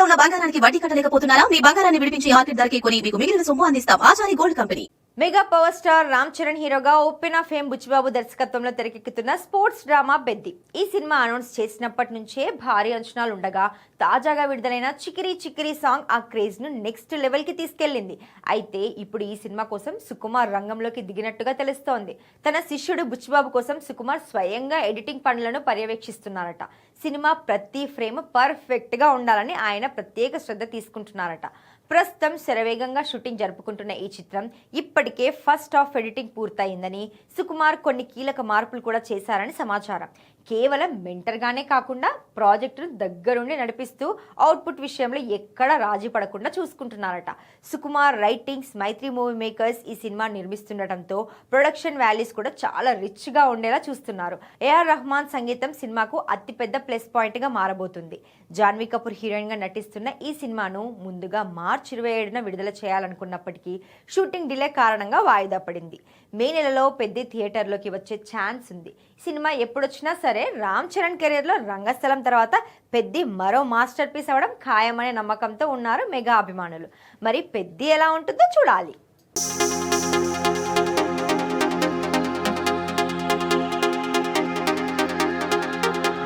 తాకట్టులో ఉన్న బంగారానికి వడ్డీ కట్టలేకపోతున్నారా? మీ బంగారాన్ని విడిపించి మార్కెట్ ధరకే కొని మీకు మిగిలిన సొమ్ము అందిస్తాం. Achari gold company. Mega power star Ram Charan హీరోగా ఓపెన్ ఆఫ్ ఫేమ్ బుచ్చిబాబు దర్శకత్వంలో తెరకెక్కుతున్న స్పోర్ట్స్ డ్రామా పెద్ది. ఈ సినిమా అనౌన్స్ చేసినప్పటి నుంచే భారీ అంచనాలు ఉండగా తాజాగా విడుదలైన చికిరి చికిరి సాంగ్ ఆ క్రేజ్ ను నెక్స్ట్ లెవెల్ కి తీసుకెళ్లింది. అయితే ఇప్పుడు ఈ సినిమా కోసం సుకుమార్ రంగంలోకి దిగినట్టుగా తెలుస్తోంది. తన శిష్యుడు బుచ్చిబాబు కోసం సుకుమార్ స్వయంగా ఎడిటింగ్ పనులను పర్యవేక్షిస్తున్నారట. సినిమా ప్రతి ఫ్రేమ్ పర్ఫెక్ట్ గా ఉండాలని ఆయన ప్రత్యేక శ్రద్ధ తీసుకుంటున్నారట. ప్రస్తుతం శరవేగంగా షూటింగ్ జరుపుకుంటున్న ఈ చిత్రం ఇప్పటికే ఫస్ట్ హాఫ్ ఎడిటింగ్ పూర్తయిందని, సుకుమార్ కొన్ని కీలక మార్పులు కూడా చేశారని సమాచారం. కేవలం మెంటర్గానే కాకుండా ప్రాజెక్టును దగ్గరుండి నడిపిస్తూ అవుట్పుట్ విషయంలో ఎక్కడా రాజీ పడకుండా చూసుకుంటున్నారట. సుకుమార్ రైటింగ్స్ మైత్రి మూవీ మేకర్స్ ఈ సినిమా నిర్మిస్తుండటంతో ప్రొడక్షన్ వాల్యూస్ కూడా చాలా రిచ్గా ఉండేలా చూస్తున్నారు. ఏఆర్ రెహమాన్ సంగీతం సినిమాకు అతిపెద్ద ప్లస్ పాయింట్గా మారబోతుంది. జాన్వీ కపూర్ హీరోయిన్గా నటిస్తున్న ఈ సినిమాను ముందుగా మార్చి 27న విడుదల చేయాలనుకున్నప్పటికీ షూటింగ్ డిలే కారణంగా వాయిదా పడింది. మే నెలలో పెద్ద థియేటర్లోకి వచ్చే ఛాన్స్ ఉంది. సినిమా ఎప్పుడొచ్చినా సరే రామ్ చరణ్ కెరీర్లో రంగస్థలం తర్వాత పెద్ది మరో మాస్టర్ పీస్ అవడం ఖాయమనే నమ్మకంతో ఉన్నారు మెగా అభిమానులు. మరి పెద్ది ఎలా ఉంటుందో చూడాలి.